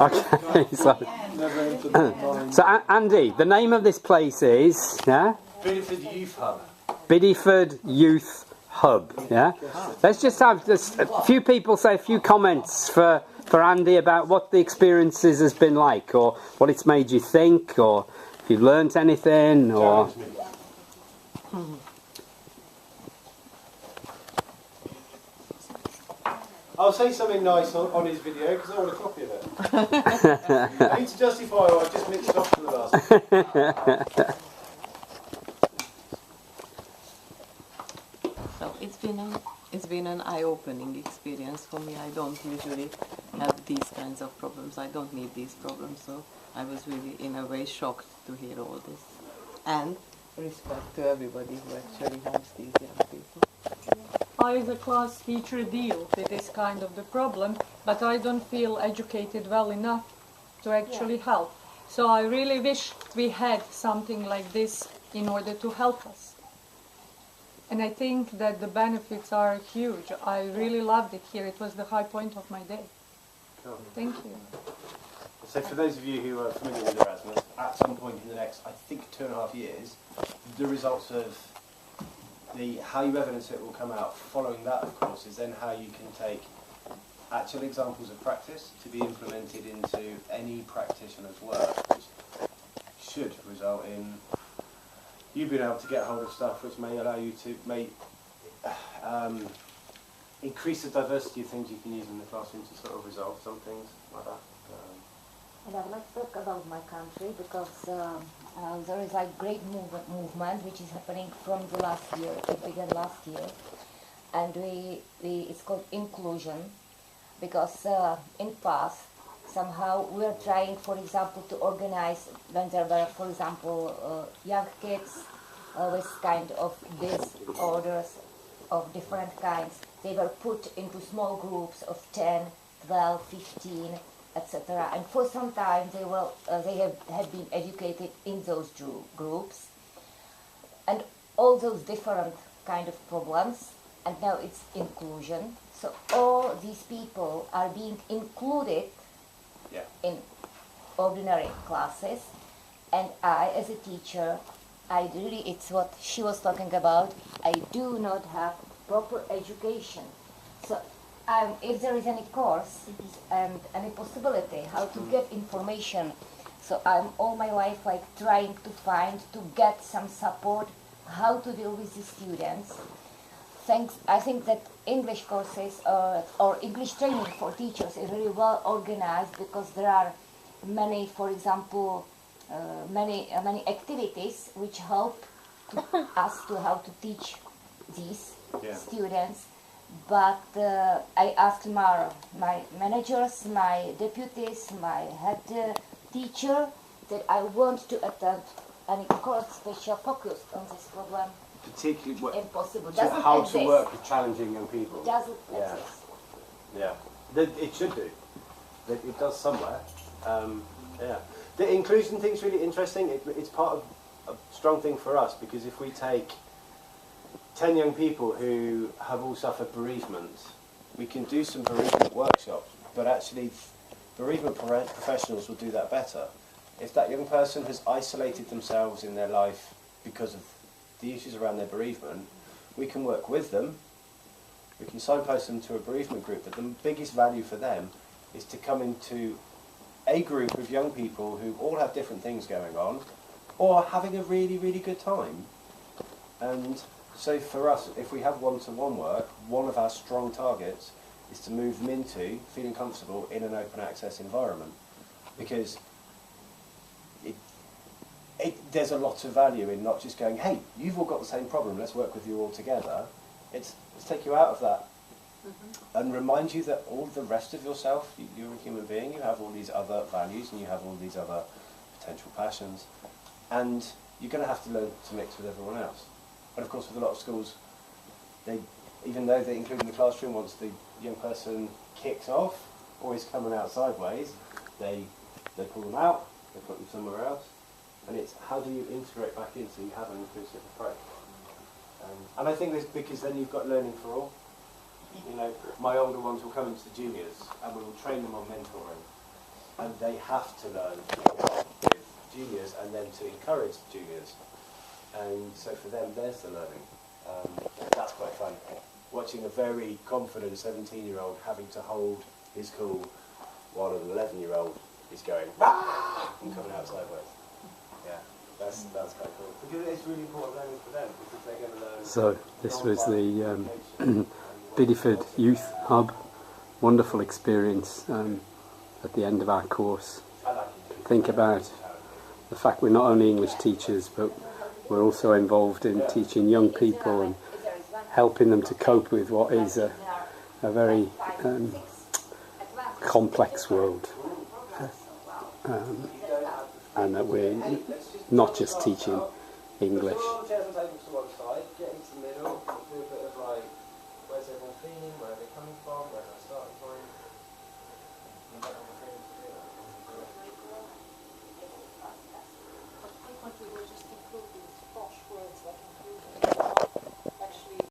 Okay, so Andy, the name of this place is Bideford Youth Hub. Bideford Youth Hub. Yeah. Let's just have a few people say a few comments for Andy about what the experiences has been like, or what it's made you think, or if you've learnt anything, or. I'll say something nice on his video because I want a copy of it. I need to justify why I just mixed off from the last one. So it's been an eye-opening experience for me. I don't usually have these kinds of problems. I don't need these problems. So I was really, in a way, shocked to hear all this. And respect to everybody who actually helps these young people. I, as a class teacher, deal with this kind of the problem, but I don't feel educated well enough to actually help. So I really wish we had something like this in order to help us. And I think that the benefits are huge. I really loved it here. It was the high point of my day. Cool. Thank you. So for those of you who are familiar with Erasmus, at some point in the next, I think, 2.5 years, the results of how you evidence it will come out. Following that, of course, is then how you can take actual examples of practice to be implemented into any practitioner's work, which should result in you being able to get hold of stuff which may allow you to increase the diversity of things you can use in the classroom to sort of resolve some things like that. And I would like to talk about my country because there is like great movement which is happening from the last year. It began last year, and it's called inclusion, because in past somehow we are trying, for example, to organize when there were, for example, young kids with kind of disorders of different kinds. They were put into small groups of 10, 12, 15. Etc. And for some time they had been educated in those groups, and all those different kind of problems, and now it's inclusion. So all these people are being included in ordinary classes, and I, as a teacher, it's what she was talking about, I do not have proper education. So if there is any course and any possibility how to get information, so I'm all my life like trying to get some support how to deal with the students. I think that English courses or English training for teachers is really well organized, because there are many, for example, many activities which help us to how to teach these students. But I asked my managers, my deputies, my head teacher that I want to attend any course special focused on this problem. Particularly impossible. How to work with challenging young people. Doesn't exist. Yeah, it should do. It does somewhere. The inclusion thing's really interesting. It's part of a strong thing for us, because if we take 10 young people who have all suffered bereavement, we can do some bereavement workshops, but actually bereavement professionals will do that better. If that young person has isolated themselves in their life because of the issues around their bereavement, we can work with them, we can signpost them to a bereavement group, but the biggest value for them is to come into a group of young people who all have different things going on, or having a really, really good time. And so for us, if we have one-to-one work, one of our strong targets is to move them into feeling comfortable in an open access environment, because there's a lot of value in not just going, hey, you've all got the same problem, let's work with you all together. Let's take you out of that and remind you that all the rest of yourself, you're a human being, you have all these other values and you have all these other potential passions, and you're going to have to learn to mix with everyone else. But of course, with a lot of schools, even though they include in the classroom, once the young person kicks off or is coming out sideways, they pull them out, they put them somewhere else, and it's how do you integrate back in so you have an inclusive approach. And I think this, because then you've got learning for all. You know, my older ones will come into the juniors and we will train them on mentoring. and they have to learn with juniors and then to encourage juniors. And so for them, there's the learning. That's quite fun. Watching a very confident 17-year-old having to hold his cool while an 11-year-old is going, "Rah!" and coming out sideways. Yeah, that's quite cool. Because it's really important learning for them, because they're going to learn. So this was the Bideford Youth Hub. Wonderful experience at the end of our course. Think about the fact we're not only English teachers, but we're also involved in teaching young people and helping them to cope with what is a very complex world. And that we're not just teaching English. Get into the middle, do a bit of like, where's everyone feeling, where are they coming from, where do I start?